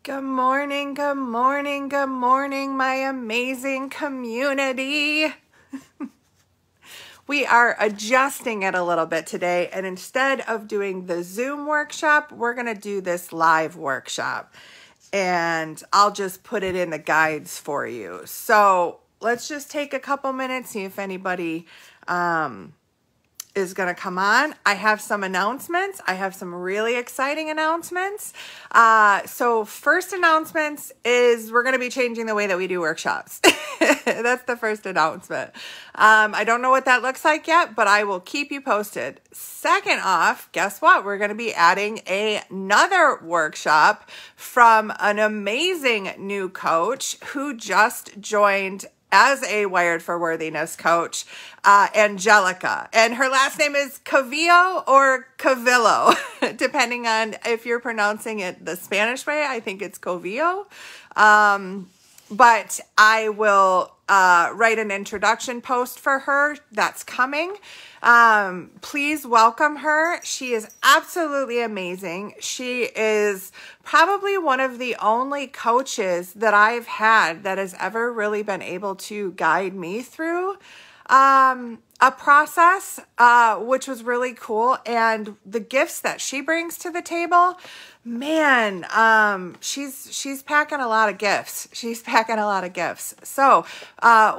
Good morning, good morning, good morning, my amazing community. We are adjusting it a little bit today, and instead of doing the Zoom workshop, we're going to do this live workshop, and I'll just put it in the guides for you. So let's just take a couple minutes, see if anybody is going to come on. I have some announcements. I have some really exciting announcements. So first announcements is we're going to be changing the way that we do workshops. That's the first announcement. I don't know what that looks like yet, but I will keep you posted. Second off, guess what? We're going to be adding another workshop from an amazing new coach who just joined as a Wired for Worthiness coach, Angelica. And her last name is Cavillo or Cavillo, depending on if you're pronouncing it the Spanish way. I think it's Cavillo. But I will write an introduction post for her. That's coming. Please welcome her. She is absolutely amazing. She is probably one of the only coaches that I've had that has ever really been able to guide me through a process, which was really cool. And the gifts that she brings to the table, man, she's packing a lot of gifts. She's packing a lot of gifts. So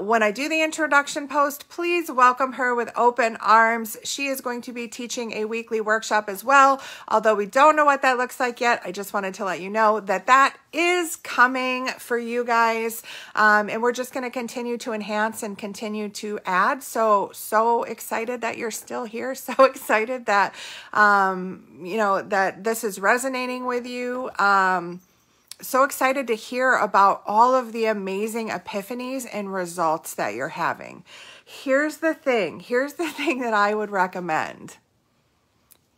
when I do the introduction post, please welcome her with open arms. She is going to be teaching a weekly workshop as well. Although we don't know what that looks like yet, I just wanted to let you know that that is coming for you guys. And we're just going to continue to enhance and continue to add. So excited that you're still here. So excited that, that this is resonating with you. So excited to hear about all of the amazing epiphanies and results that you're having. Here's the thing that I would recommend.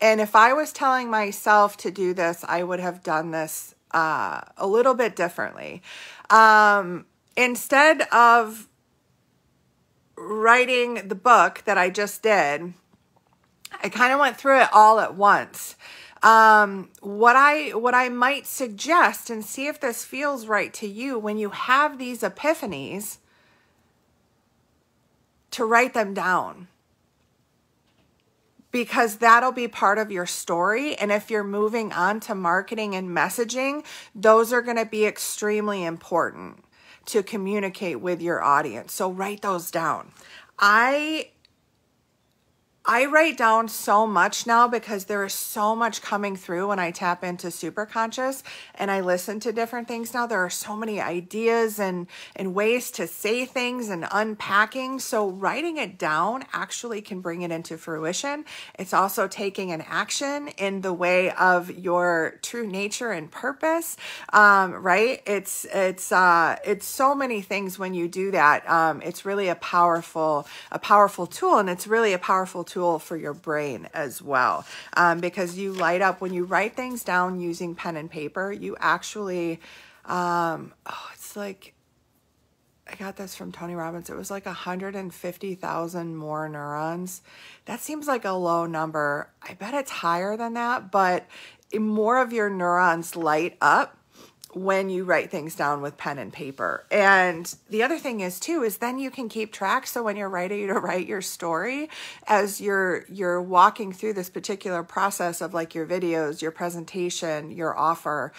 And if I was telling myself to do this, I would have done this a little bit differently. Instead of writing the book that I just did, I kind of went through it all at once. What I might suggest, and see if this feels right to you, when you have these epiphanies, to write them down. Because that'll be part of your story. And if you're moving on to marketing and messaging, those are going to be extremely important to communicate with your audience. So write those down. I write down so much now because there is so much coming through when I tap into superconscious and I listen to different things now. There are so many ideas and ways to say things and unpacking. So writing it down actually can bring it into fruition. It's also taking an action in the way of your true nature and purpose, right? It's so many things when you do that. It's really a powerful tool, and it's really a powerful tool for your brain as well, because you light up when you write things down using pen and paper. You actually it's like, I got this from Tony Robbins. It was like 150,000 more neurons. That seems like a low number. I bet it's higher than that, but more of your neurons light up when you write things down with pen and paper. And the other thing is too, is then you can keep track. So when you're ready to write your story, as you're walking through this particular process of like your videos, your presentation, your offer,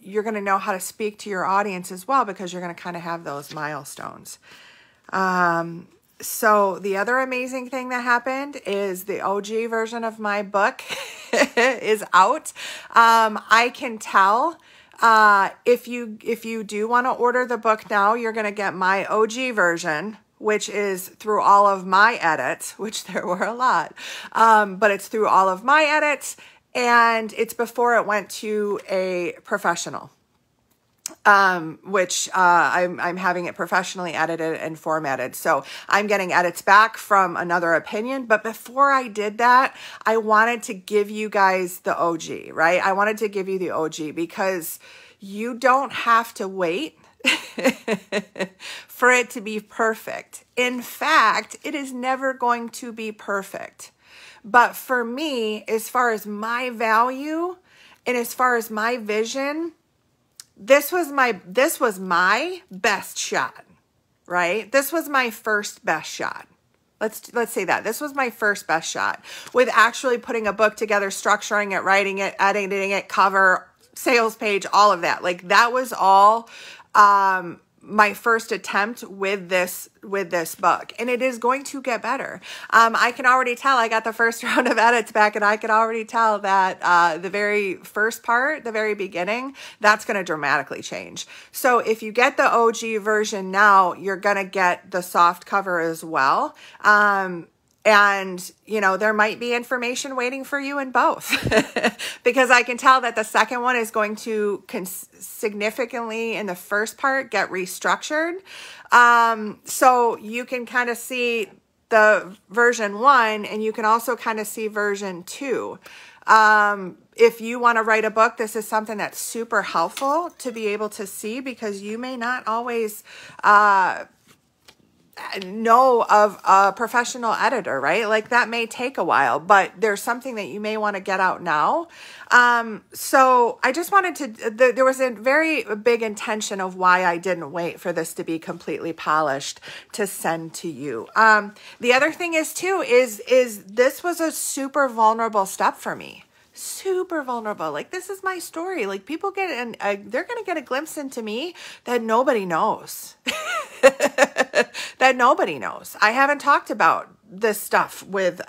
you're going to know how to speak to your audience as well, because you're going to kind of have those milestones. So the other amazing thing that happened is the OG version of my book is out. I can tell if you do want to order the book now, you're going to get my OG version, which is through all of my edits, which there were a lot, but it's through all of my edits, and it's before it went to a professional. Which I'm having it professionally edited and formatted. So I'm getting edits back from another opinion. But before I did that, I wanted to give you guys the OG, right? I wanted to give you the OG because you don't have to wait for it to be perfect. In fact, it is never going to be perfect. But for me, as far as my value And as far as my vision, this was my best shot, right? This was my first best shot. Let's say that. This was my first best shot with actually putting a book together, structuring it, writing it, editing it, cover, sales page, all of that. Like that was all my first attempt with this book, and it is going to get better. I can already tell. I got the first round of edits back, and I can already tell that the very first part, the very beginning, that's going to dramatically change. So if you get the OG version now, you're going to get the soft cover as well. And, you know, there might be information waiting for you in both because I can tell that the second one is going to significantly in the first part get restructured. So you can kind of see the version 1 and you can also kind of see version 2. If you want to write a book, this is something that's super helpful to be able to see because you may not always, know of a professional editor, right? Like that may take a while, but there's something that you may want to get out now. So I just wanted to, there was a very big intention of why I didn't wait for this to be completely polished to send to you. The other thing is too, is this was a super vulnerable step for me. Super vulnerable. Like this is my story. Like people get they're going to get a glimpse into me that nobody knows. That nobody knows. I haven't talked about this stuff with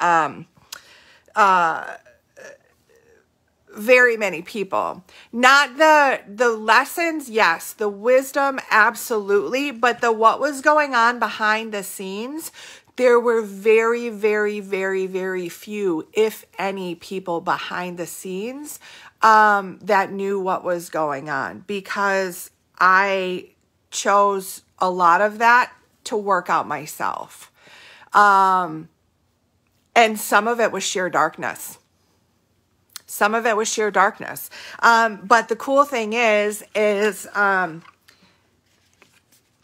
very many people. Not the lessons, yes, the wisdom, absolutely, but the what was going on behind the scenes. There were very, very, very, very few, if any, people behind the scenes that knew what was going on because I chose a lot of that to work out myself. And some of it was sheer darkness. Some of it was sheer darkness. But the cool thing is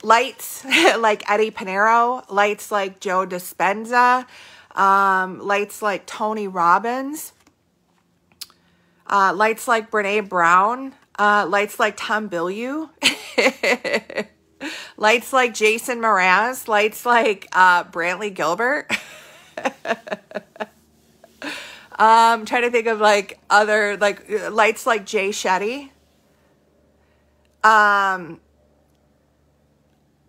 lights like Eddie Pinero, lights like Joe Dispenza, lights like Tony Robbins, lights like Brene Brown, lights like Tom Bilyeu, lights like Jason Mraz, lights like Brantley Gilbert. I'm trying to think of like other like lights like Jay Shetty.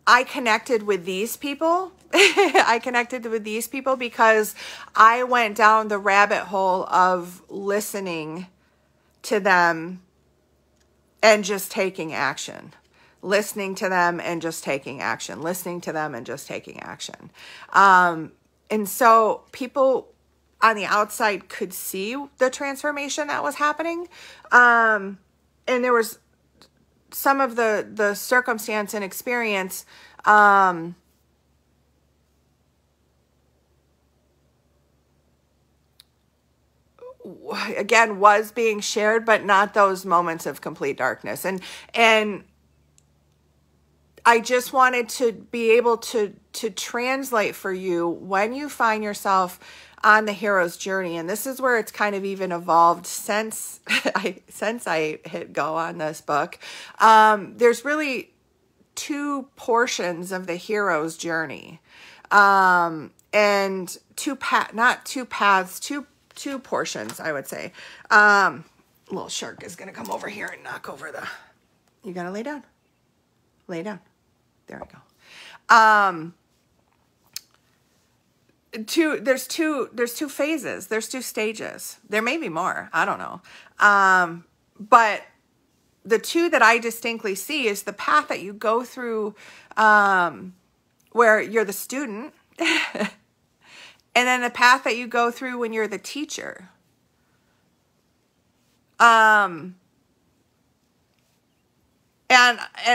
I connected with these people. I connected with these people because I went down the rabbit hole of listening to them and just taking action. Listening to them and just taking action. Listening to them and just taking action. And so people on the outside could see the transformation that was happening. And there was some of the circumstance and experience again was being shared, but not those moments of complete darkness. And I just wanted to be able to translate for you when you find yourself on the hero's journey. And this is where it's kind of even evolved since I hit go on this book. There's really two portions of the hero's journey. And two portions, I would say. Little shark is going to come over here and knock over you got to lay down. Lay down. There we go. There's two phases. There's two stages. There may be more. I don't know. But the two that I distinctly see is the path that you go through, where you're the student, and then the path that you go through when you're the teacher. And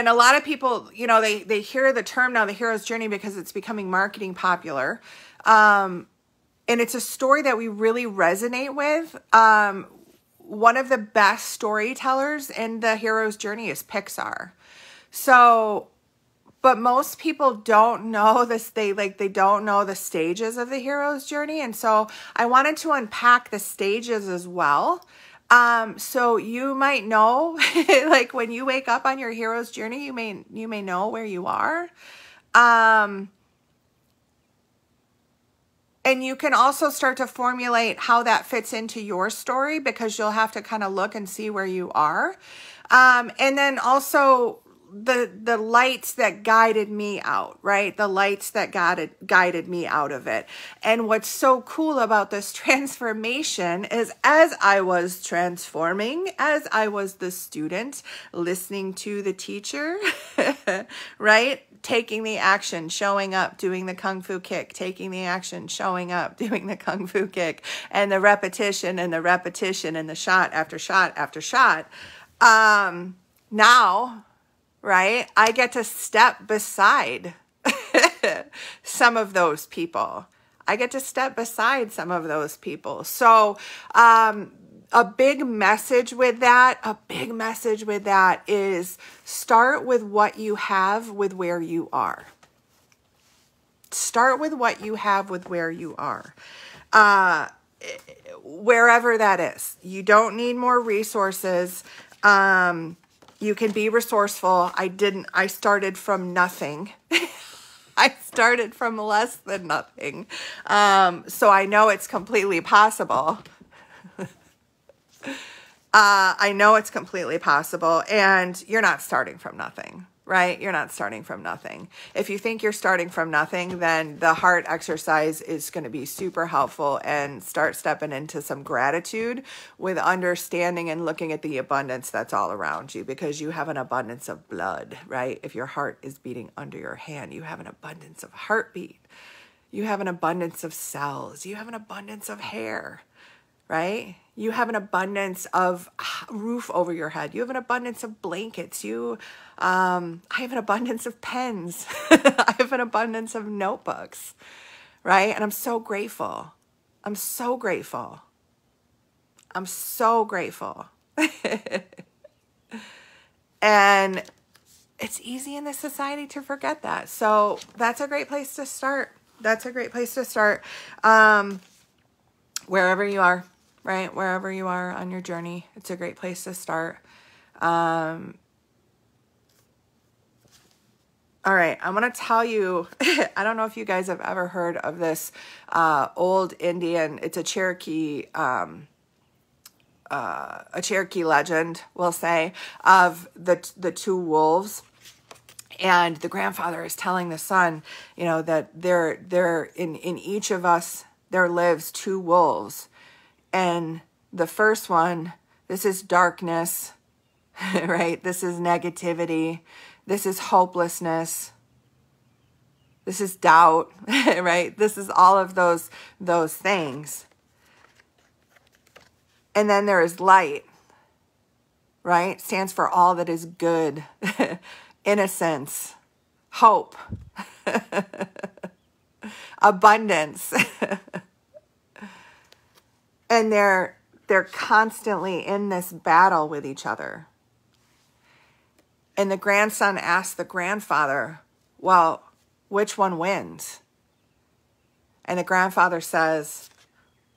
a lot of people, you know, they hear the term now, the hero's journey, because it's becoming marketing popular. And it's a story that we really resonate with. One of the best storytellers in the hero's journey is Pixar. So, but most people don't know this. They don't know the stages of the hero's journey. And so I wanted to unpack the stages as well. So you might know, like when you wake up on your hero's journey, you may know where you are. And you can also start to formulate how that fits into your story, because you'll have to kind of look and see where you are. And then also the lights that guided me out, right? The lights that guided me out of it. And what's so cool about this transformation is, as I was transforming, as I was the student listening to the teacher, right? Taking the action, showing up, doing the Kung Fu kick, taking the action, showing up, doing the Kung Fu kick, and the repetition and the repetition and the shot after shot after shot. Now, right, I get to step beside some of those people. I get to step beside some of those people. So, a big message with that is start with what you have with where you are. Start with what you have with where you are. Wherever that is. You don't need more resources. You can be resourceful. I started from nothing. I started from less than nothing. So I know it's completely possible. I know it's completely possible, and you're not starting from nothing, right? You're not starting from nothing. If you think you're starting from nothing, then the heart exercise is going to be super helpful, and start stepping into some gratitude with understanding and looking at the abundance that's all around you, because you have an abundance of blood, right? If your heart is beating under your hand, you have an abundance of heartbeat. You have an abundance of cells. You have an abundance of hair, right? You have an abundance of roof over your head. You have an abundance of blankets. I have an abundance of pens. I have an abundance of notebooks, right? And I'm so grateful. I'm so grateful. I'm so grateful. And it's easy in this society to forget that. So that's a great place to start. That's a great place to start. Wherever you are. Right? Wherever you are on your journey, it's a great place to start. All right. I'm going to tell you, I don't know if you guys have ever heard of this old Indian, it's a Cherokee legend, we'll say, of the two wolves. And the grandfather is telling the son, you know, that there in each of us, there lives two wolves. And the first one, this is darkness, right? This is negativity. This is hopelessness. This is doubt, right? This is all of those things. And then there is light, right? Stands for all that is good, innocence, hope, abundance. And they're constantly in this battle with each other. And the grandson asks the grandfather, well, which one wins? And the grandfather says,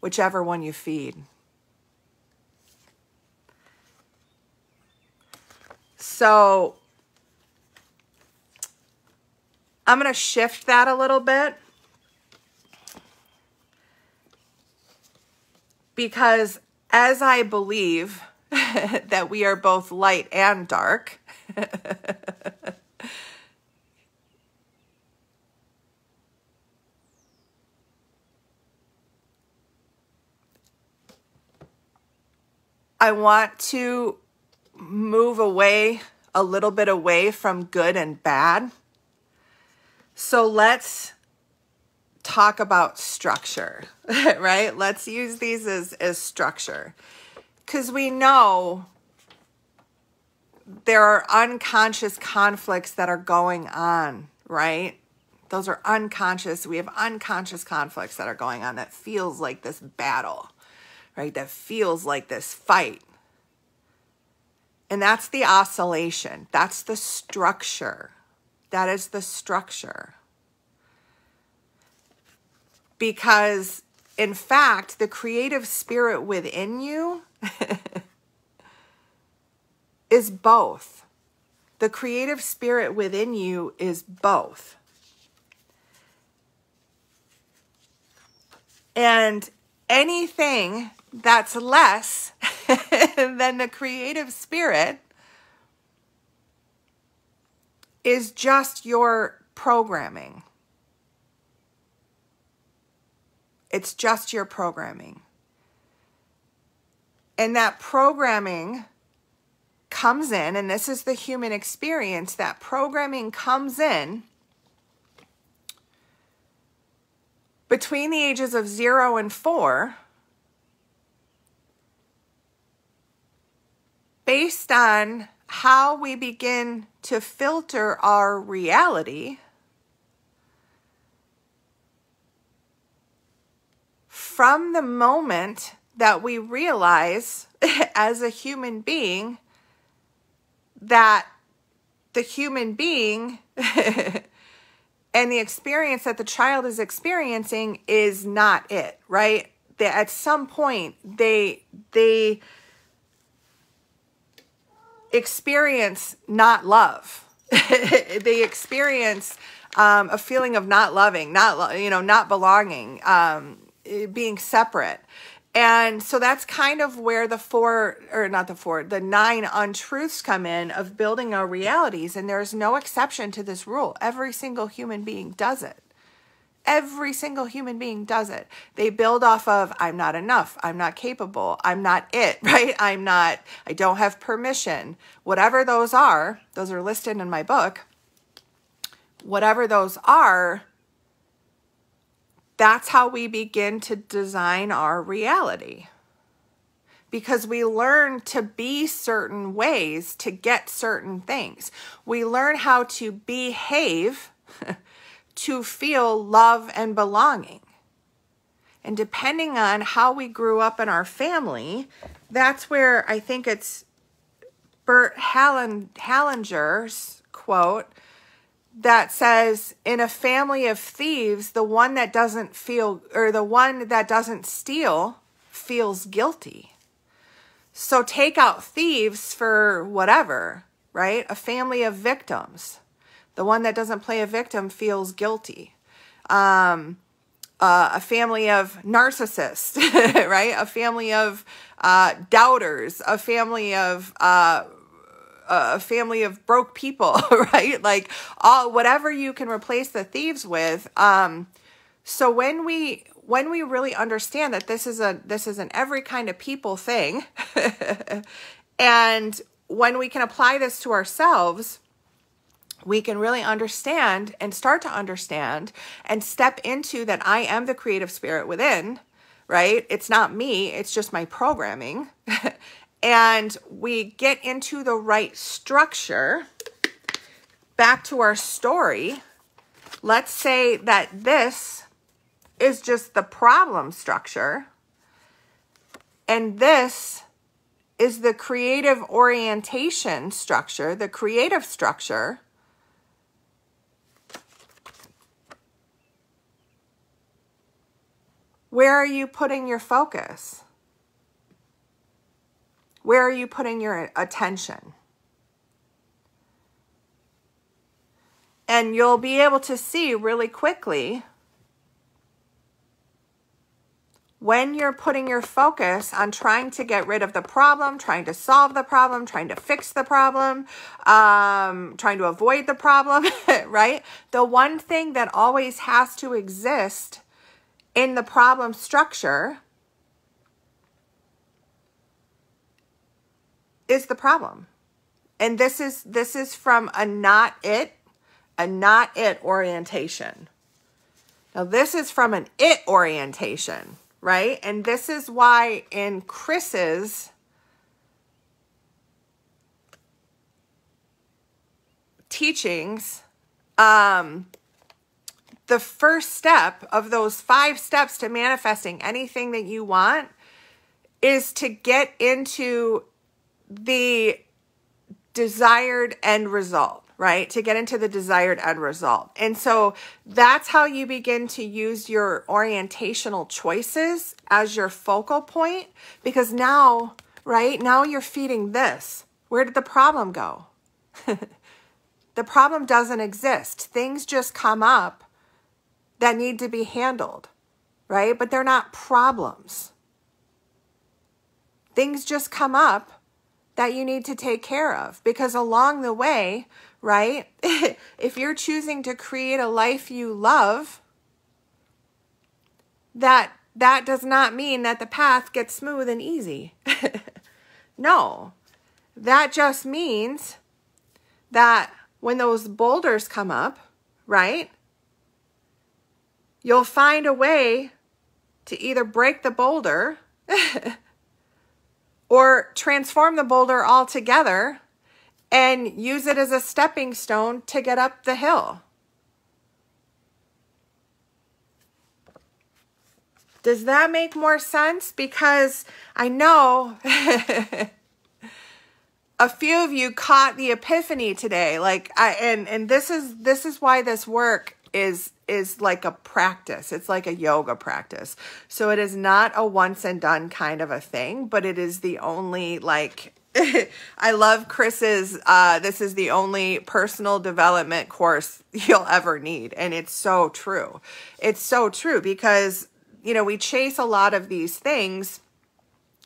whichever one you feed. So I'm going to shift that a little bit. Because as I believe that we are both light and dark, I want to move away, a little bit away from good and bad. So let's talk about structure, right? Let's use these as structure, because we know there are unconscious conflicts that are going on, right? Those are unconscious. We have unconscious conflicts that are going on that feels like this battle, right? That feels like this fight. And that's the oscillation. That's the structure. That is the structure. Because, in fact, the creative spirit within you is both. The creative spirit within you is both. And anything that's less than the creative spirit is just your programming. It's just your programming. And that programming comes in, and this is the human experience, that programming comes in between the ages of 0 and 4 based on how we begin to filter our reality from the moment that we realize as a human being that the human being and the experience that the child is experiencing is not it, right? That at some point they experience not love. They experience a feeling of not loving, not belonging, being separate. And so that's kind of where the 9 untruths come in of building our realities. And there's no exception to this rule. Every single human being does it. Every single human being does it. They build off of, I'm not enough, I'm not capable, I'm not it, right? I don't have permission. Whatever those are listed in my book. Whatever those are, that's how we begin to design our reality. Because we learn to be certain ways to get certain things. We learn how to behave to feel love and belonging. And depending on how we grew up in our family, that's where I think it's Bert Hellinger's quote that says, in a family of thieves, the one that doesn't steal feels guilty. So take out thieves for whatever, right? A family of victims. The one that doesn't play a victim feels guilty. A family of narcissists, right? A family of doubters. A family of broke people, right? Like whatever you can replace the thieves with. So when we really understand that this is an every kind of people thing, and when we can apply this to ourselves, we can really understand and start to understand and step into that I am the creative spirit within, right? It's not me, it's just my programming. And we get into the right structure. Back to our story. Let's say that this is just the problem structure. And this is the creative orientation structure, the creative structure. Where are you putting your focus? Where are you putting your attention? And you'll be able to see really quickly when you're putting your focus on trying to get rid of the problem, trying to solve the problem, trying to fix the problem, trying to avoid the problem, right? The one thing that always has to exist in the problem structure is the problem. And this is from a not it orientation. Now this is from an it orientation, right? And this is why in Chris's teachings, the first step of those 5 steps to manifesting anything that you want is to get into the desired end result, right? To get into the desired end result. And so that's how you begin to use your orientational choices as your focal point, because now right? Now you're feeding this. Where did the problem go? The problem doesn't exist. Things just come up that need to be handled, right? But they're not problems. Things just come up that you need to take care of, because along the way, right, if you're choosing to create a life you love, that does not mean that the path gets smooth and easy. No, that just means that when those boulders come up, right, you'll find a way to either break the boulder or transform the boulder altogether and use it as a stepping stone to get up the hill. Does that make more sense? Because I know a few of you caught the epiphany today. And this is why this work is like a practice. It's like a yoga practice. So it is not a once and done kind of a thing, but it is the only, like, I love Chris's, this is the only personal development course you'll ever need. And it's so true. It's so true because, you know, we chase a lot of these things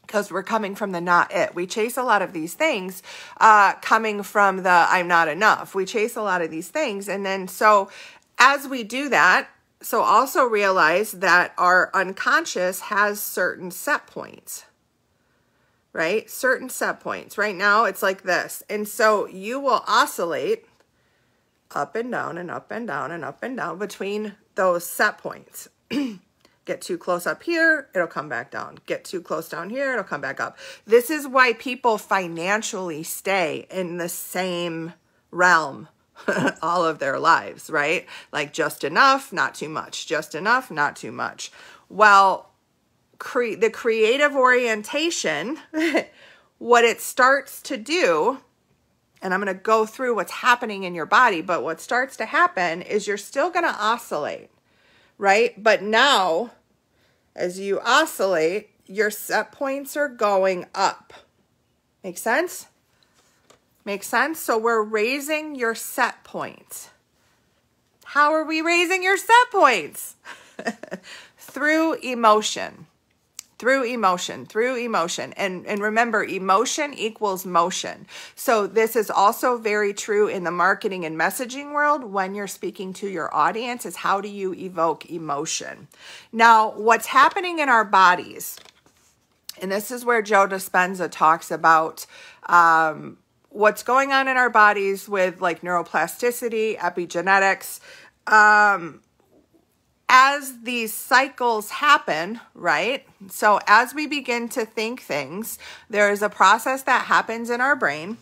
because we're coming from the not it. We chase a lot of these things coming from the I'm not enough. We chase a lot of these things. And then so as we do that, so also realize that our unconscious has certain set points, right? Certain set points. Right now it's like this. And so you will oscillate up and down and up and down and up and down between those set points. Get too close up here, it'll come back down. Get too close down here, it'll come back up. This is why people financially stay in the same realm all of their lives, right? Like just enough, not too much. Just enough, not too much. Well, the creative orientation, what it starts to do, and I'm going to go through what's happening in your body, but what starts to happen is you're still going to oscillate, right? But now, as you oscillate, your set points are going up. Make sense? Make sense? So we're raising your set points. How are we raising your set points? Through emotion. Through emotion, through emotion. And remember, emotion equals motion. So this is also very true in the marketing and messaging world when you're speaking to your audience, is how do you evoke emotion? Now, what's happening in our bodies, and this is where Joe Dispenza talks about what's going on in our bodies with like neuroplasticity, epigenetics, as these cycles happen, right? So as we begin to think things, there is a process that happens in our brain.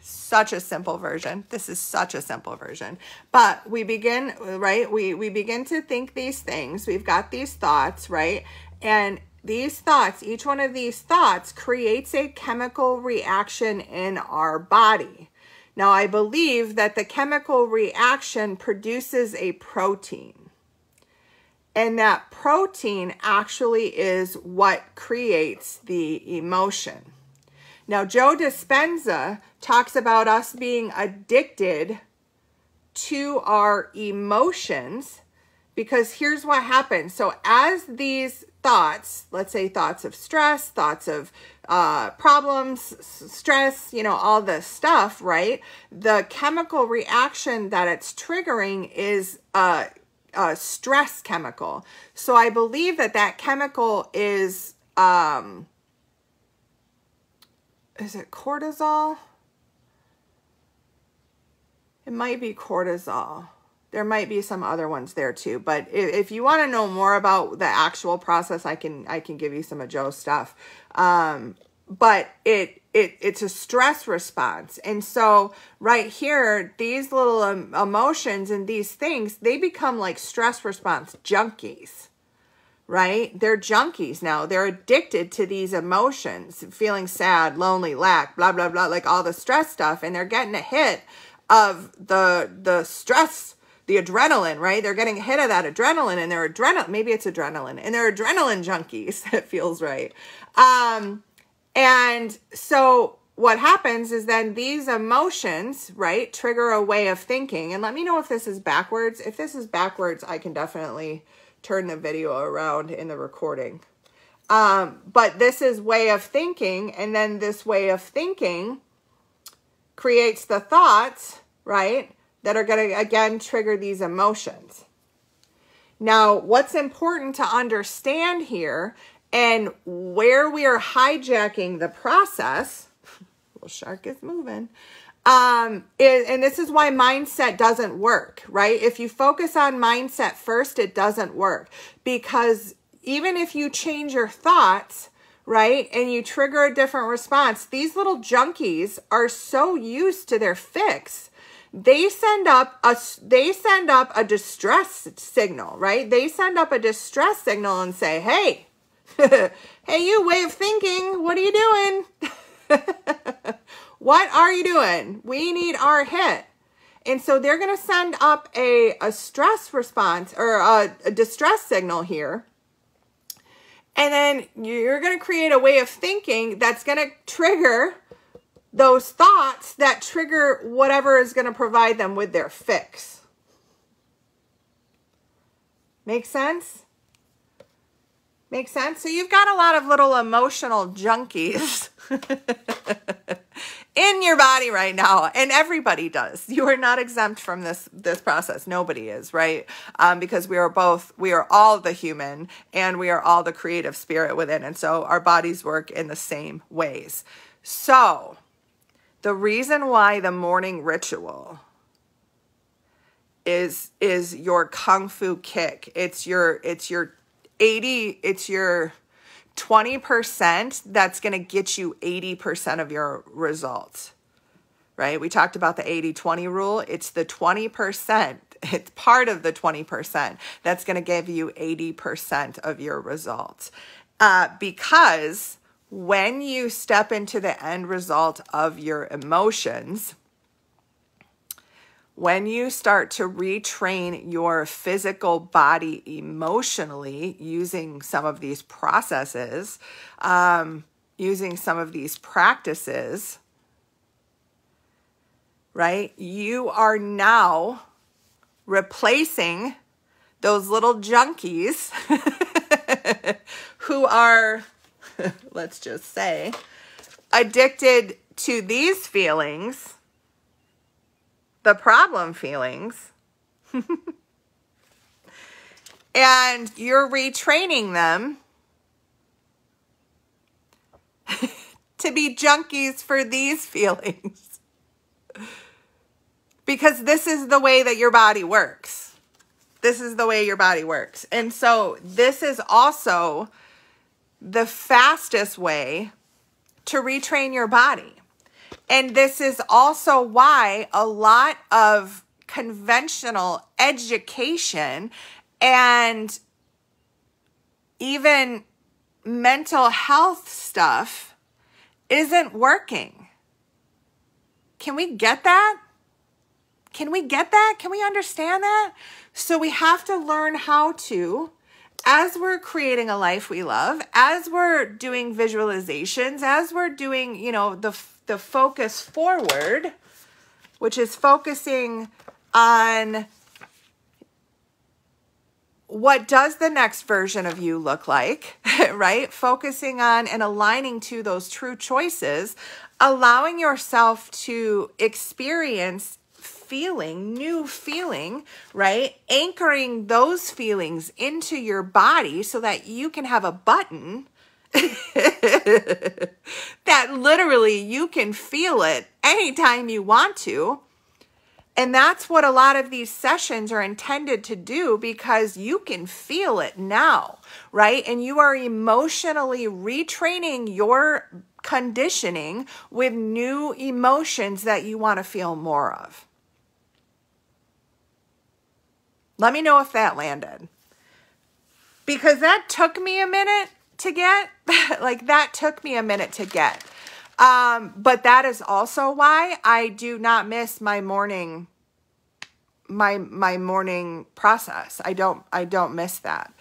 Such a simple version. This is such a simple version. But we begin, right? We begin to think these things. We've got these thoughts, right? And these thoughts, each one of these thoughts creates a chemical reaction in our body. Now, I believe that the chemical reaction produces a protein. And that protein actually is what creates the emotion. Now, Joe Dispenza talks about us being addicted to our emotions, because here's what happens. So as these thoughts, let's say thoughts of stress, thoughts of problems, stress, you know, all this stuff, right? The chemical reaction that it's triggering is a stress chemical. So I believe that that chemical is it cortisol? It might be cortisol. There might be some other ones there too, but if you want to know more about the actual process, I can give you some of Joe's stuff. But it's a stress response. And so right here, these little emotions and these things, they become like stress response junkies, right? They're junkies now. They're addicted to these emotions, feeling sad, lonely, lack, blah, blah, blah, like all the stress stuff. And they're getting a hit of the stress, the adrenaline, right? They're getting a hit of that adrenaline, and maybe it's adrenaline, and they're adrenaline junkies. That feels right. And so what happens is then these emotions, right, trigger a way of thinking. And let me know if this is backwards. If this is backwards, I can definitely turn the video around in the recording. But this is way of thinking, and then this way of thinking creates the thoughts, right, that are going to, again, trigger these emotions. Now, what's important to understand here, and where we are hijacking the process, little shark is moving, and this is why mindset doesn't work, right? If you focus on mindset first, it doesn't work, because even if you change your thoughts, right, and you trigger a different response, these little junkies are so used to their fix. They send up a distress signal, right? They send up a distress signal and say, hey, hey, you, way of thinking, what are you doing? What are you doing? We need our hit. And so they're going to send up a stress response, or a distress signal here. And then you're going to create a way of thinking that's going to trigger those thoughts that trigger whatever is going to provide them with their fix. Make sense? Make sense? So you've got a lot of little emotional junkies in your body right now, and everybody does. You are not exempt from this process. Nobody is, right? Because we are all the human, and we are all the creative spirit within, and so our bodies work in the same ways. So the reason why the morning ritual is your kung fu kick. It's your 20% that's going to get you 80% of your results, right? We talked about the 80-20 rule. It's the 20%. It's part of the 20% that's going to give you 80% of your results. Because when you step into the end result of your emotions, when you start to retrain your physical body emotionally using some of these processes, using some of these practices, right? You are now replacing those little junkies who are, let's just say, addicted to these feelings, the problem feelings, and you're retraining them to be junkies for these feelings. Because this is the way that your body works. This is the way your body works. And so this is also the fastest way to retrain your body. And this is also why a lot of conventional education and even mental health stuff isn't working. Can we get that? Can we get that? Can we understand that? So we have to learn how to, as we're creating a life we love, as we're doing visualizations, as we're doing, the focus forward, which is focusing on what does the next version of you look like, right? Focusing on and aligning to those true choices, allowing yourself to experience new feeling, right? Anchoring those feelings into your body so that you can have a button that literally you can feel it anytime you want to. And that's what a lot of these sessions are intended to do, because you can feel it now, right? And you are emotionally retraining your conditioning with new emotions that you want to feel more of. Let me know if that landed. Because that took me a minute to get. That took me a minute to get. But that is also why I do not miss my morning my morning process. I don't miss that.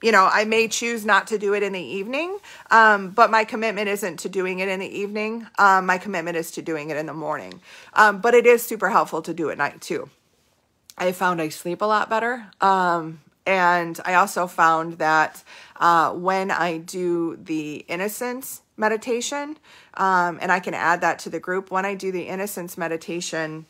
I may choose not to do it in the evening, but my commitment isn't to doing it in the evening. My commitment is to doing it in the morning. But it is super helpful to do at night too. I found I sleep a lot better. And I also found that when I do the innocence meditation, and I can add that to the group, when I do the innocence meditation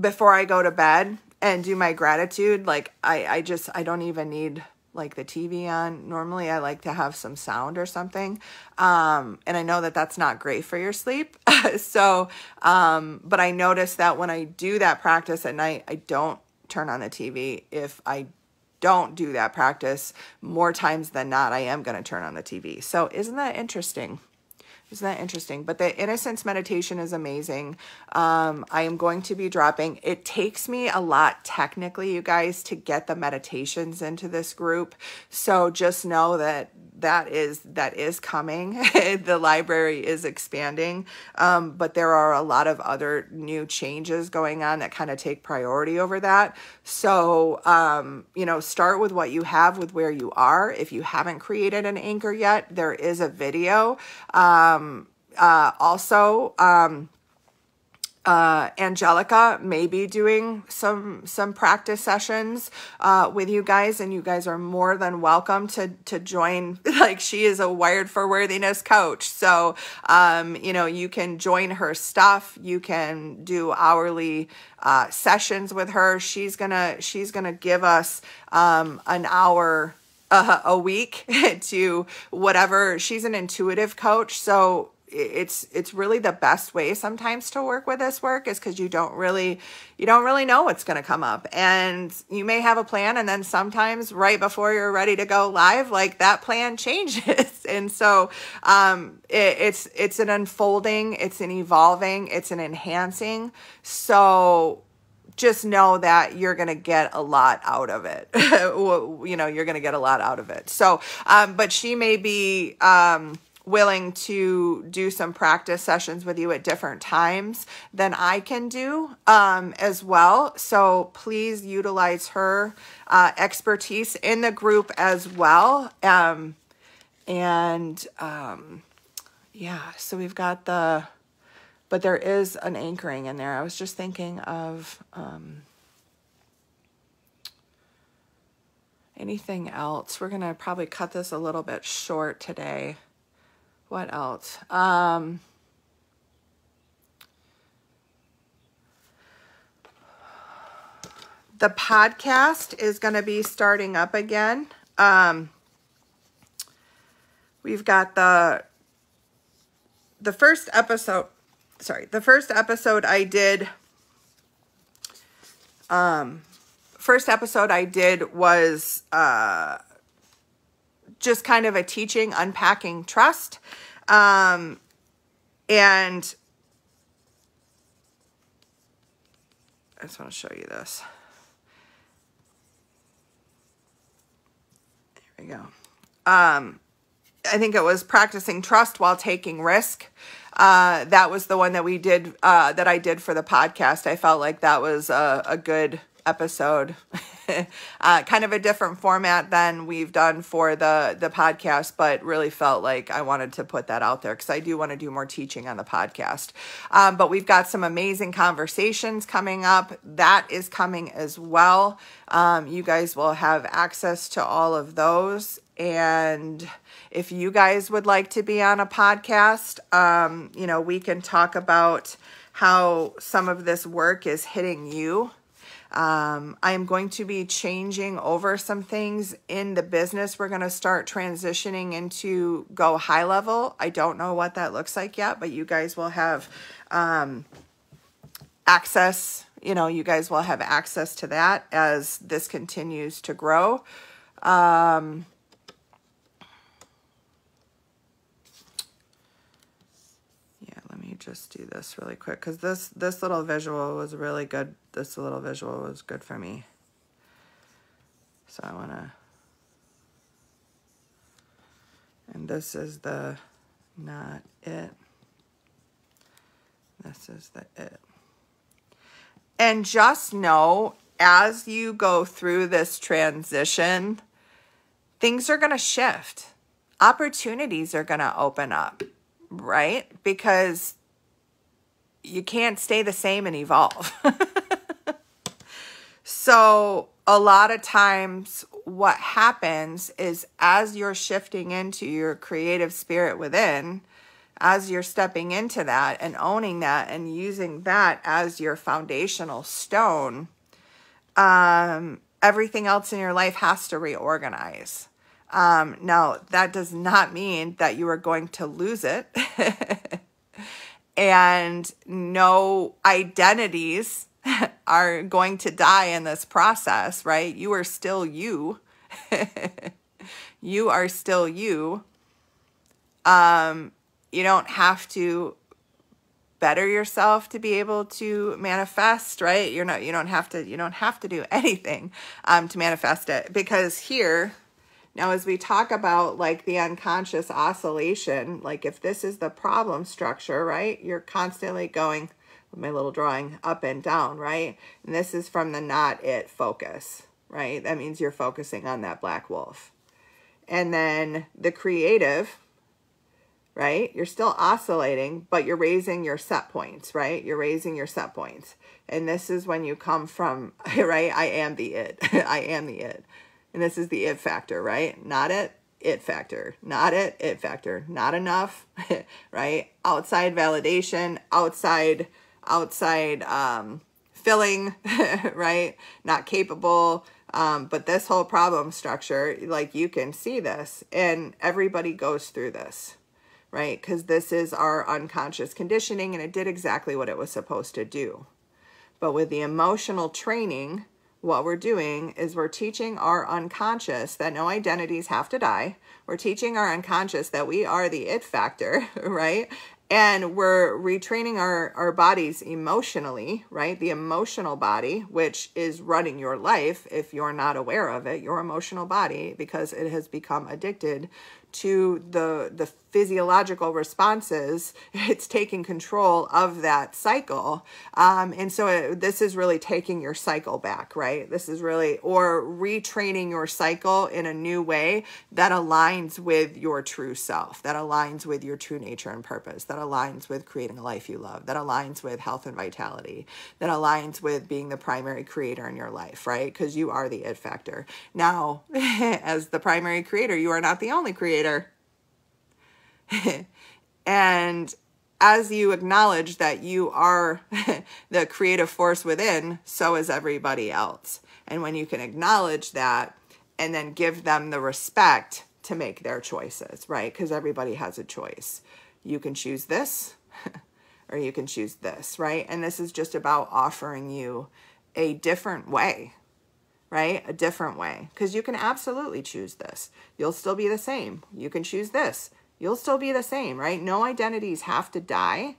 before I go to bed and do my gratitude, like I don't even need like the TV on. Normally I like to have some sound or something. And I know that that's not great for your sleep. So, but I notice that when I do that practice at night, I don't turn on the TV. If I don't do that practice, more times than not, I am going to turn on the TV. So isn't that interesting? Isn't that interesting? But the innocence meditation is amazing. I am going to be dropping. It takes me a lot technically, you guys, to get the meditations into this group. So just know that that is coming. The library is expanding, but there are a lot of other new changes going on that kind of take priority over that. So, start with what you have, with where you are. If you haven't created an anchor yet, there is a video. Angelica may be doing some practice sessions with you guys, and you guys are more than welcome to join. Like, she is a Wired for Worthiness coach, so you can join her stuff. You can do hourly sessions with her. She's gonna give us an hour a week to whatever. She's an intuitive coach, so it's really the best way sometimes to work with this work, is because you don't really know what's going to come up, and you may have a plan, and then sometimes right before you're ready to go live, like, that plan changes. And so it's an unfolding, it's an evolving, it's an enhancing. So just know that you're going to get a lot out of it. You're going to get a lot out of it. So, but she may be willing to do some practice sessions with you at different times than I can do as well. So please utilize her expertise in the group as well. So we've got but there is an anchoring in there. I was just thinking of anything else. We're going to probably cut this a little bit short today. What else? The podcast is going to be starting up again. We've got the first episode. Sorry, the first episode I did. Was just kind of a teaching, unpacking trust. And I just want to show you this. There we go. I think it was practicing trust while taking risk. That was the one that we did, that I did for the podcast. I felt like that was a good episode. Kind of a different format than we've done for the podcast, but really felt like I wanted to put that out there because I do want to do more teaching on the podcast. But we've got some amazing conversations coming up. That is coming as well. You guys will have access to all of those. And if you guys would like to be on a podcast, we can talk about how some of this work is hitting you. I am going to be changing over some things in the business. We're going to start transitioning into go high level. I don't know what that looks like yet, but you guys will have access. You guys will have access to that as this continues to grow. Let me just do this really quick because this little visual was really good. This little visual was good for me. So I want to, and this is the not it. This is the it. And just know as you go through this transition, things are going to shift. Opportunities are going to open up, right? Because you can't stay the same and evolve. So a lot of times what happens is as you're shifting into your creative spirit within, as you're stepping into that and owning that and using that as your foundational stone, everything else in your life has to reorganize. Now, that does not mean that you are going to lose it. And no identities are going to die in this process, right? You are still you. You are still you. You don't have to better yourself to be able to manifest, right? You don't have to do anything to manifest it, because here, now as we talk about like the unconscious oscillation, like if this is the problem structure, right? You're constantly going, with my little drawing, up and down, right? And this is from the not it focus, right? That means you're focusing on that black wolf. And then the creative, right? You're still oscillating, but you're raising your set points, right? You're raising your set points. And this is when you come from, right? I am the it. I am the it. And this is the it factor, right? Not it factor. Not it factor. Not enough, right? Outside validation, outside filling, right? Not capable. But this whole problem structure, like you can see this, and everybody goes through this, right? Because this is our unconscious conditioning, and it did exactly what it was supposed to do. But with the emotional training, what we're doing is we're teaching our unconscious that no identities have to die. We're teaching our unconscious that we are the it factor, right? And we're retraining our bodies emotionally, right? The emotional body, which is running your life, if you're not aware of it, your emotional body, because it has become addicted to the physiological responses. It's taking control of that cycle. And so this is really taking your cycle back, right? This is really, or retraining your cycle in a new way that aligns with your true self, that aligns with your true nature and purpose, that aligns with creating a life you love, that aligns with health and vitality, that aligns with being the primary creator in your life, right? Because you are the it factor. Now, as the primary creator, you are not the only creator. And as you acknowledge that you are the creative force within, so is everybody else. And when you can acknowledge that and then give them the respect to make their choices, right? Because everybody has a choice. You can choose this or you can choose this, right? And this is just about offering you a different way, right? A different way. Because you can absolutely choose this. You'll still be the same. You can choose this. You'll still be the same, right? No identities have to die.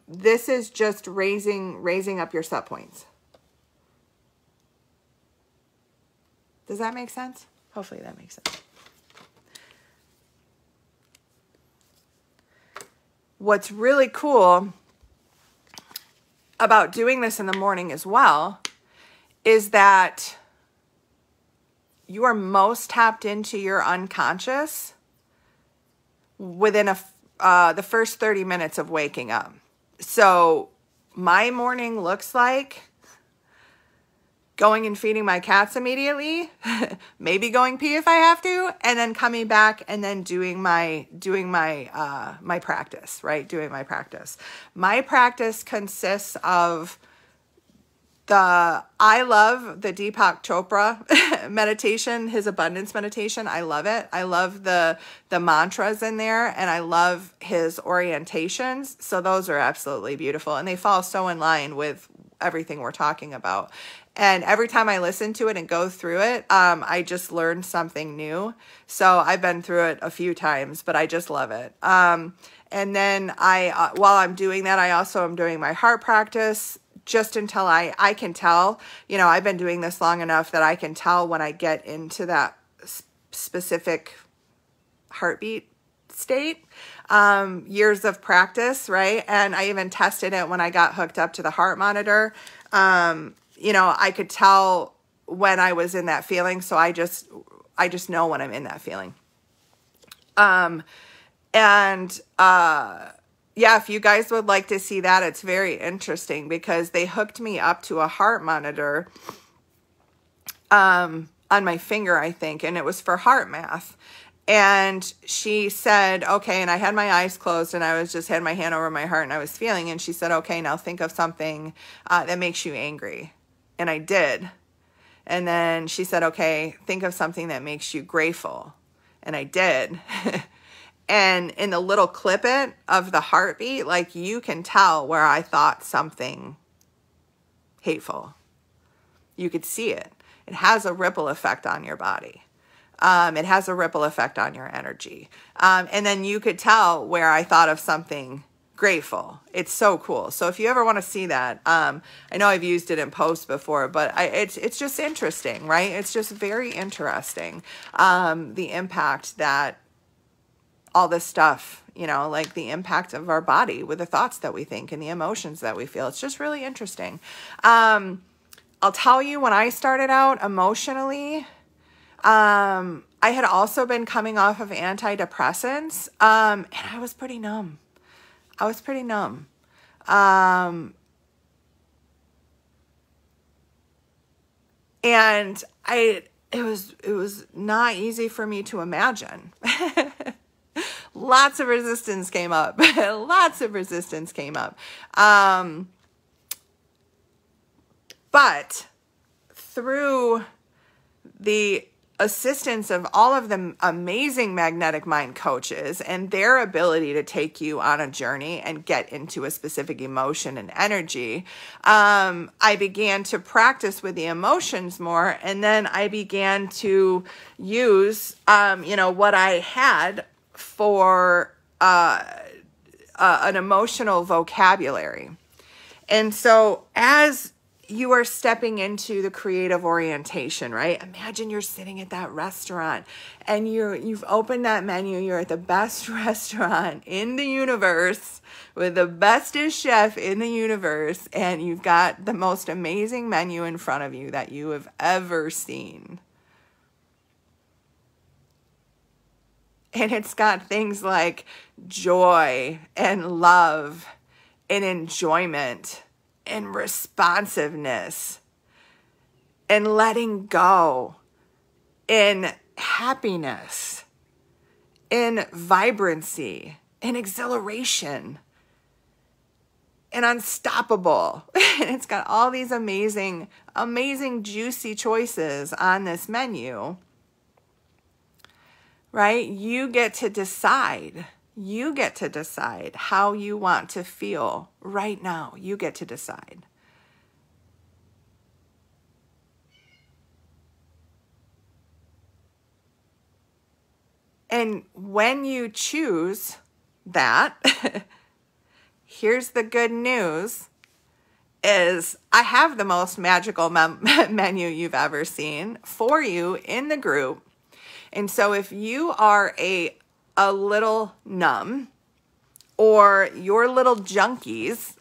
This is just raising up your set points. Does that make sense? Hopefully that makes sense. What's really cool about doing this in the morning as well is that you are most tapped into your unconscious within the first 30 minutes of waking up. So my morning looks like going and feeding my cats immediately, maybe going pee if I have to, and then coming back and then doing my practice, right? Doing my practice. My practice consists of I love the Deepak Chopra meditation, his abundance meditation. I love it. I love the mantras in there, and I love his orientations. So those are absolutely beautiful, and they fall so in line with everything we're talking about. And every time I listen to it and go through it, I just learn something new. So I've been through it a few times, but I just love it. And then while I'm doing that, I also am doing my heart practice, just until I can tell, I've been doing this long enough that I can tell when I get into that specific heartbeat state. Years of practice, right? And I even tested it when I got hooked up to the heart monitor. you know, I could tell when I was in that feeling. So I just know when I'm in that feeling. Yeah, if you guys would like to see that, it's very interesting because they hooked me up to a heart monitor, on my finger, I think, and it was for heart math. And she said, okay, and I had my eyes closed and I was just had my hand over my heart and I was feeling, and she said, okay, now think of something that makes you angry. And I did. And then she said, okay, think of something that makes you grateful. And I did. And in the little clip-it of the heartbeat, like you can tell where I thought something hateful. You could see it. It has a ripple effect on your body. It has a ripple effect on your energy. And then you could tell where I thought of something grateful. It's so cool. So if you ever want to see that, I know I've used it in posts before, but it's just interesting, right? It's just very interesting, the impact that all this stuff, you know, like the impact of our body with the thoughts that we think and the emotions that we feel. It's just really interesting. I'll tell you, when I started out emotionally, I had also been coming off of antidepressants, and I was pretty numb. And it was not easy for me to imagine. Lots of resistance came up. But through the assistance of all of the amazing magnetic mind coaches and their ability to take you on a journey and get into a specific emotion and energy, I began to practice with the emotions more. And then I began to use, what I had for an emotional vocabulary. And so as you are stepping into the creative orientation, right? Imagine you're sitting at that restaurant and you've opened that menu. You're at the best restaurant in the universe with the bestest chef in the universe, and you've got the most amazing menu in front of you that you have ever seen. And it's got things like joy and love and enjoyment and responsiveness and letting go and happiness and vibrancy and exhilaration and unstoppable. And it's got all these amazing, amazing, juicy choices on this menu, right? You get to decide. You get to decide how you want to feel right now. You get to decide. And when you choose that, here's the good news, is I have the most magical menu you've ever seen for you in the group. And so if you are a little numb, or your little junkies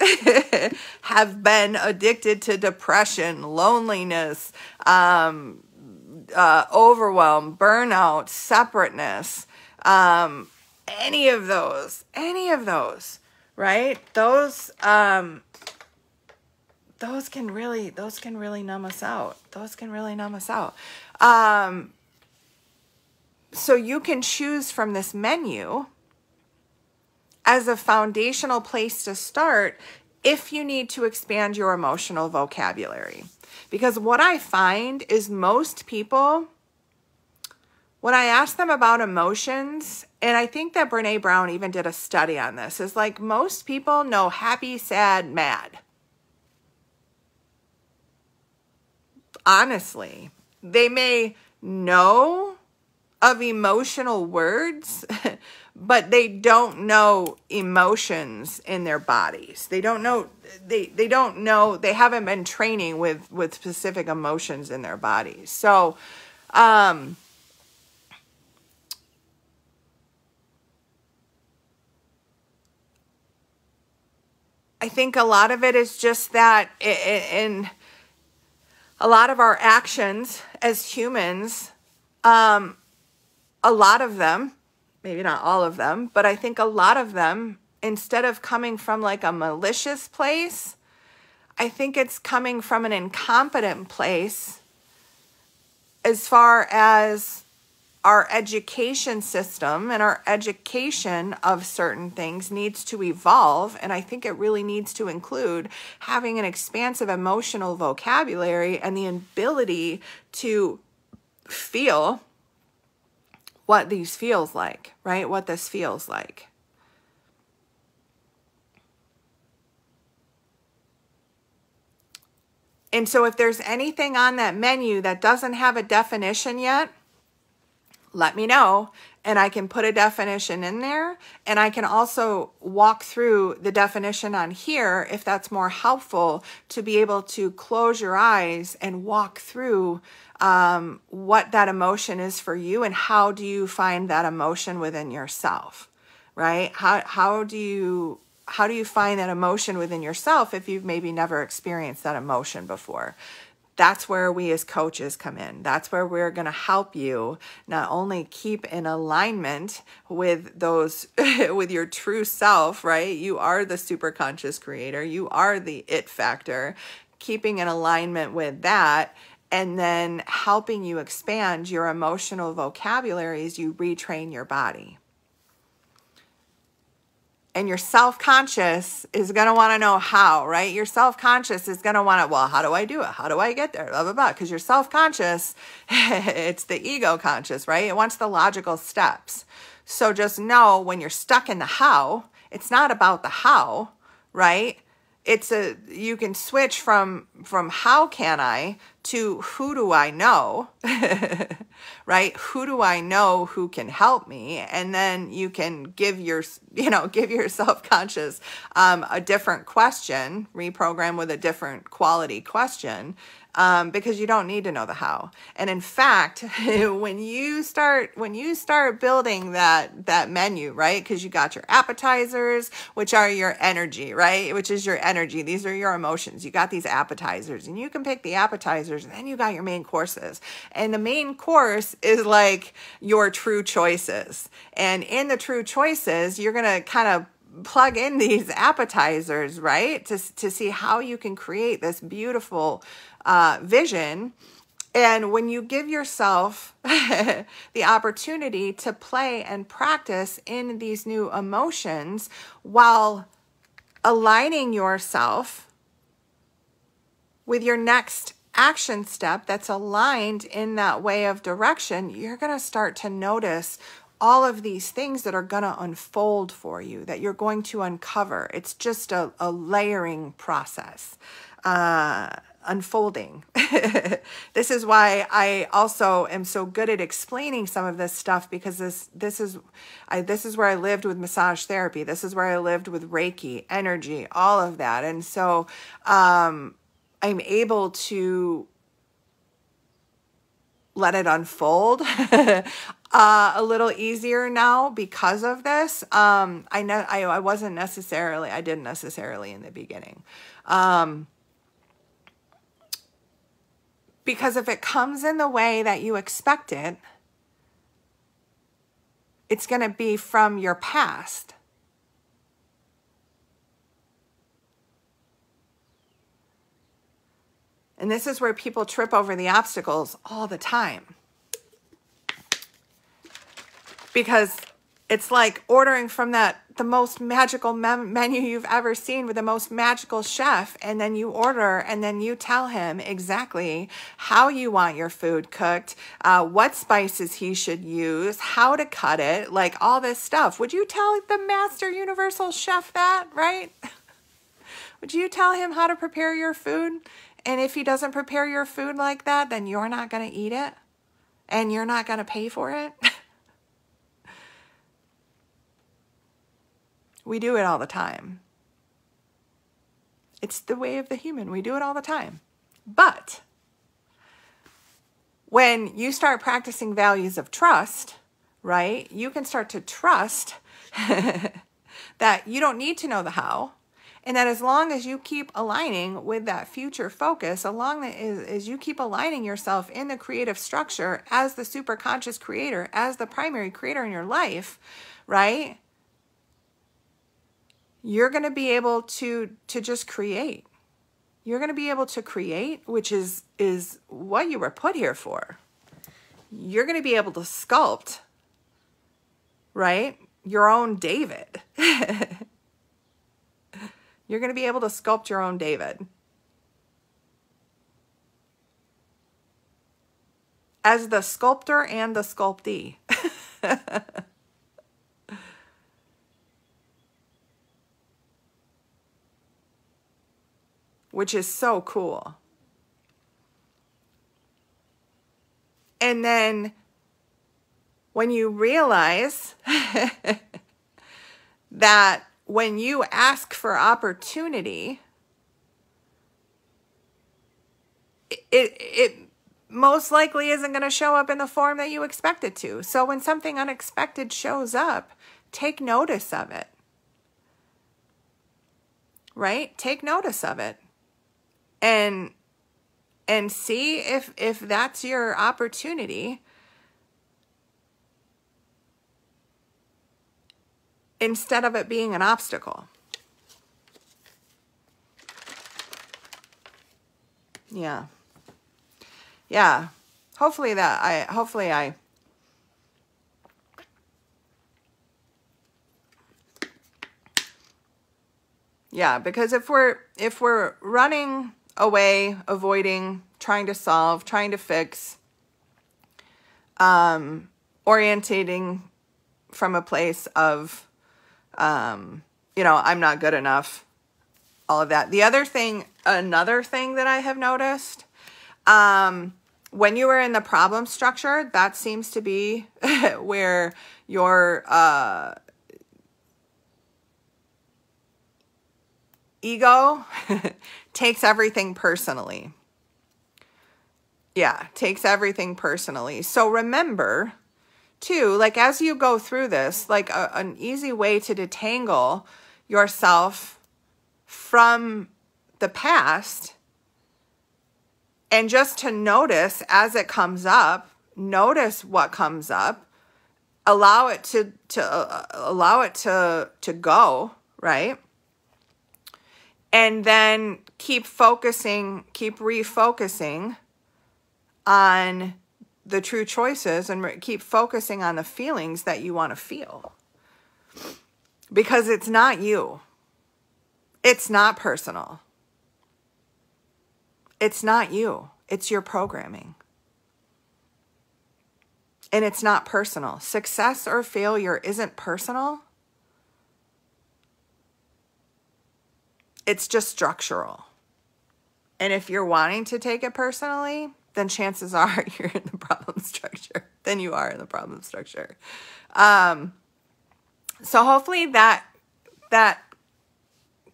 have been addicted to depression, loneliness, overwhelm, burnout, separateness, any of those, right? Those can really numb us out. So you can choose from this menu as a foundational place to start if you need to expand your emotional vocabulary. Because what I find is most people, when I ask them about emotions, and I think that Brene Brown even did a study on this, is like most people know happy, sad, mad. Honestly, they may know of emotional words, but they don't know emotions in their bodies. They don't know, they haven't been training with specific emotions in their bodies. So, I think a lot of it is just that, and a lot of our actions as humans, a lot of them, maybe not all of them, but I think a lot of them, instead of coming from like a malicious place, I think it's coming from an incompetent place as far as our education system and our education of certain things needs to evolve. And I think it really needs to include having an expansive emotional vocabulary and the ability to feel what these feels like, right? What this feels like. And so if there's anything on that menu that doesn't have a definition yet, let me know, and I can put a definition in there, and I can also walk through the definition on here if that's more helpful, to be able to close your eyes and walk through what that emotion is for you, and how do you find that emotion within yourself, right? How do you find that emotion within yourself if you've maybe never experienced that emotion before? That's where we as coaches come in. That's where we're going to help you not only keep in alignment with those, with your true self, right? You are the super conscious creator. You are the it factor. Keeping in alignment with that, and then helping you expand your emotional vocabulary as you retrain your body. And your self-conscious is going to want to know how, right? Your self-conscious is going to want to, well, how do I do it? How do I get there? Blah, blah, blah. Because your self-conscious, it's the ego conscious, right? It wants the logical steps. So just know when you're stuck in the how, it's not about the how, right? You can switch from how can I to who do I know, right? Who do I know who can help me? And then you can give your self-conscious a different question, reprogram with a different quality question, because you don't need to know the how. And in fact, when you start building that menu, right? Because you got your appetizers, which are your energy, right? Which is your energy. These are your emotions. You got these appetizers, and you can pick the appetizers, and then you got your main courses. And the main course is like your true choices. And in the true choices, you're going to kind of plug in these appetizers, right? To see how you can create this beautiful vision. And when you give yourself the opportunity to play and practice in these new emotions while aligning yourself with your next action step that's aligned in that way of direction, you're going to start to notice all of these things that are going to unfold for you, that you're going to uncover. It's just a layering process, unfolding. This is why I also am so good at explaining some of this stuff, because this is where I lived with massage therapy. This is where I lived with Reiki, energy, all of that. And so I'm able to let it unfold a little easier now because of this. I know I didn't necessarily in the beginning. Because if it comes in the way that you expect it, it's going to be from your past. And this is where people trip over the obstacles all the time. Because it's like ordering from the most magical menu you've ever seen with the most magical chef, and then you order, and then you tell him exactly how you want your food cooked, what spices he should use, how to cut it, like all this stuff. Would you tell the master universal chef that, right? Would you tell him how to prepare your food? And if he doesn't prepare your food like that, then you're not going to eat it, and you're not going to pay for it. We do it all the time. It's the way of the human. We do it all the time. But when you start practicing values of trust, right, you can start to trust that you don't need to know the how. And that as long as you keep aligning with that future focus, as you keep aligning yourself in the creative structure as the superconscious creator, as the primary creator in your life, right? You're going to be able to just create. You're going to be able to create, which is what you were put here for. You're going to be able to sculpt, right? Your own David. You're going to be able to sculpt your own David. As the sculptor and the sculptee. Which is so cool. And then when you realize that when you ask for opportunity, it most likely isn't going to show up in the form that you expect it to. So when something unexpected shows up, take notice of it. Right? Take notice of it. And see if that's your opportunity, instead of it being an obstacle. Yeah. Yeah. Hopefully I yeah, because if we're running away, avoiding, trying to solve, trying to fix, orientating from a place of, I'm not good enough, all of that. Another thing that I have noticed, when you are in the problem structure, that seems to be where your ego takes everything personally. Yeah, takes everything personally. So remember, too, like as you go through this, like an easy way to detangle yourself from the past and just to notice as it comes up, notice what comes up, allow it to go, right? And then keep refocusing on the true choices and keep focusing on the feelings that you want to feel. Because it's not you. It's not personal. It's not you. It's your programming. And it's not personal. Success or failure isn't personal. It's just structural. And if you're wanting to take it personally, then chances are you're in the problem structure. Then you are in the problem structure. So hopefully that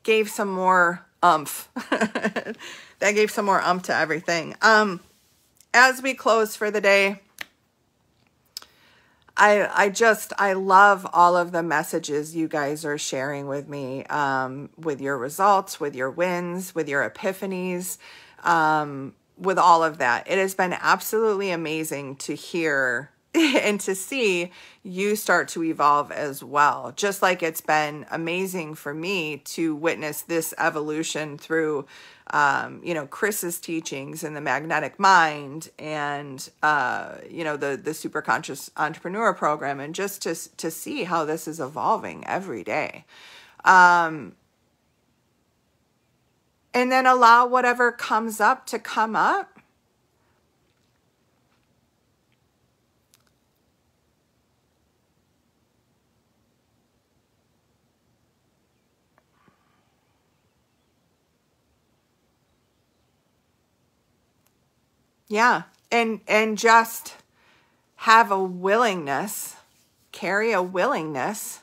gave some more oomph. That gave some more oomph to everything. As we close for the day, I love all of the messages you guys are sharing with me, with your results, with your wins, with your epiphanies, with all of that. It has been absolutely amazing to hear and to see you start to evolve as well. Just like it's been amazing for me to witness this evolution through Chris's teachings and the magnetic mind and, the superconscious entrepreneur program, and just to see how this is evolving every day. And then allow whatever comes up to come up. Yeah. And just have a willingness, carry a willingness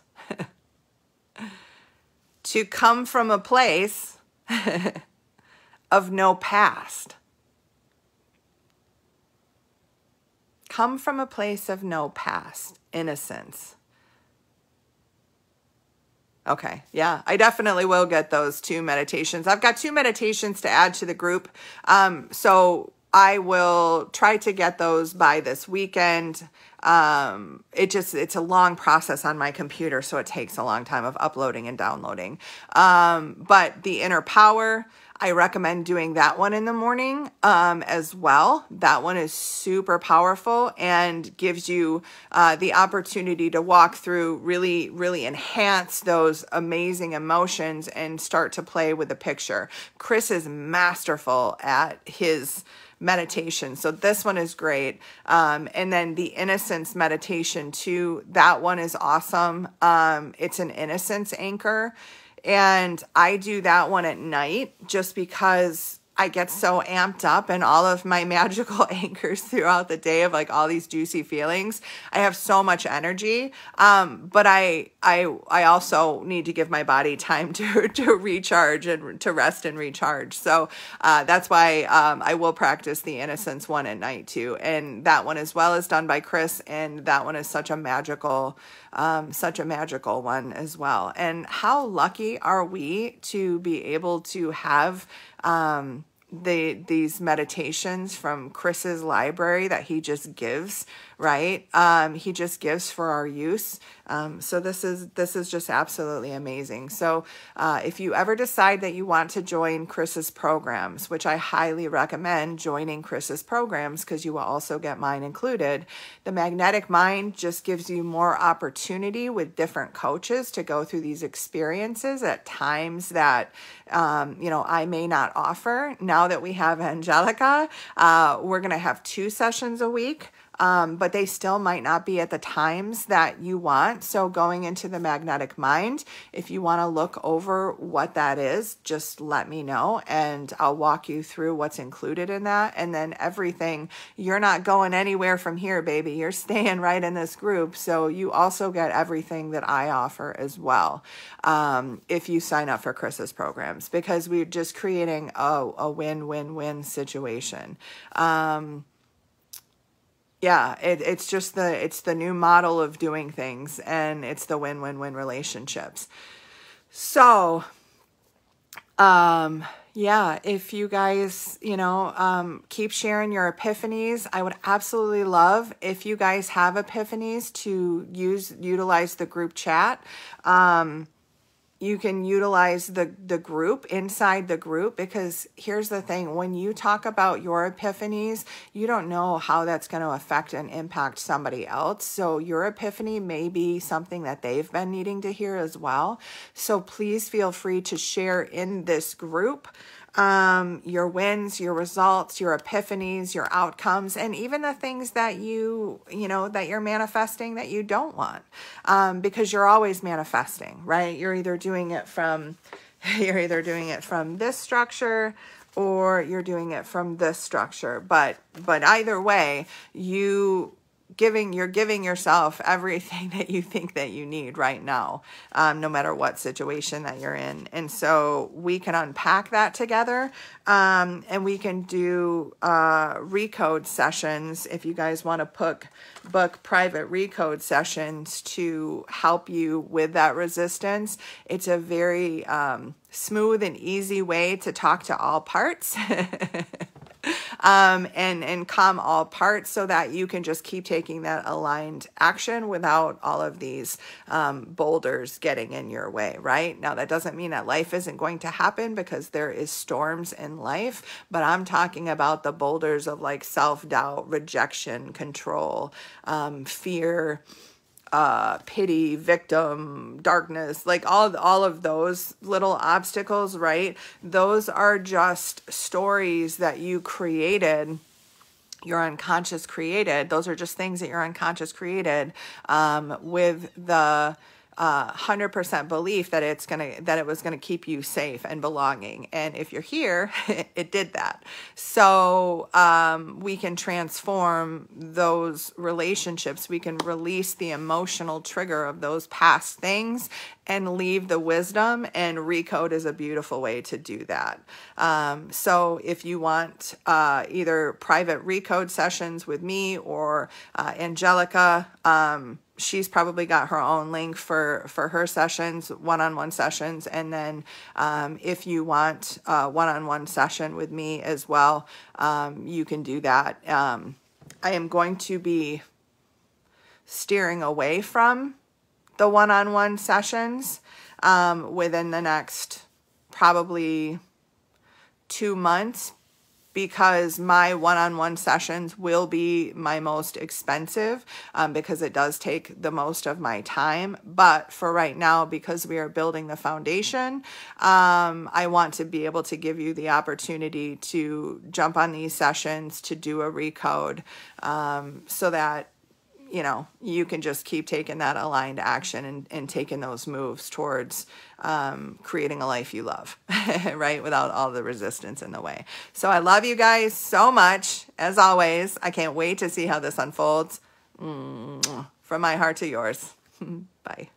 to come from a place of no past. Come from a place of no past, innocence. Okay. Yeah, I definitely will get those 2 meditations. I've got 2 meditations to add to the group. So I will try to get those by this weekend. It's a long process on my computer, so it takes a long time of uploading and downloading. But the inner power, I recommend doing that one in the morning as well. That one is super powerful and gives you the opportunity to walk through, really, really enhance those amazing emotions and start to play with the picture. Chris is masterful at his meditation. So this one is great. And then the innocence meditation too, that one is awesome. It's an innocence anchor. And I do that one at night just because I get so amped up and all of my magical anchors throughout the day of like all these juicy feelings. I have so much energy. But I also need to give my body time to recharge and to rest and recharge. So, that's why, I will practice the innocence one at night too. And that one as well is done by Chris. And that one is such a magical one as well. And how lucky are we to be able to have, these meditations from Chris's library that he just gives, right? He just gives for our use. So this is just absolutely amazing. So, if you ever decide that you want to join Chris's programs, which I highly recommend joining Chris's programs because you will also get mine included, the Magnetic Mind just gives you more opportunity with different coaches to go through these experiences at times that, I may not offer. Now that we have Angelica, we're going to have 2 sessions a week. But they still might not be at the times that you want. So going into the Magnetic Mind, if you want to look over what that is, just let me know and I'll walk you through what's included in that. And then everything, you're not going anywhere from here, baby. You're staying right in this group. So you also get everything that I offer as well. If you sign up for Chris's programs, because we're just creating a win-win-win situation. Yeah, it's the new model of doing things, and it's the win-win-win relationships. So, yeah, if you guys, keep sharing your epiphanies, I would absolutely love if you guys have epiphanies to utilize the group chat. You can utilize the group inside the group, because here's the thing. When you talk about your epiphanies, you don't know how that's going to affect and impact somebody else. So your epiphany may be something that they've been needing to hear as well. So please feel free to share in this group your wins, your results, your epiphanies, your outcomes, and even the things that that you're manifesting that you don't want, because you're always manifesting, right? You're either doing it from this structure or you're doing it from this structure, but either way, you're giving yourself everything that you think that you need right now, no matter what situation that you're in. And so we can unpack that together, and we can do recode sessions if you guys want to book private recode sessions to help you with that resistance. It's a very smooth and easy way to talk to all parts. And calm all parts so that you can just keep taking that aligned action without all of these boulders getting in your way, right? Now, that doesn't mean that life isn't going to happen, because there is storms in life, but I'm talking about the boulders of like self-doubt, rejection, control, fear, pity, victim, darkness, like all of those little obstacles, right? Those are just stories that you created, your unconscious created. Those are just things that your unconscious created, with the 100% belief that it was gonna keep you safe and belonging. And if you're here, it did that. So we can transform those relationships. We can release the emotional trigger of those past things and leave the wisdom, and recode is a beautiful way to do that. So if you want either private recode sessions with me or Angelica, she's probably got her own link for her sessions, one-on-one sessions. And then if you want a one-on-one session with me as well, you can do that. I am going to be steering away from the one-on-one sessions within the next probably 2 months, because my one-on-one sessions will be my most expensive because it does take the most of my time. But for right now, because we are building the foundation, I want to be able to give you the opportunity to jump on these sessions, to do a recode, so that you can just keep taking that aligned action and taking those moves towards creating a life you love, right? Without all the resistance in the way. So I love you guys so much. As always, I can't wait to see how this unfolds. From my heart to yours. Bye.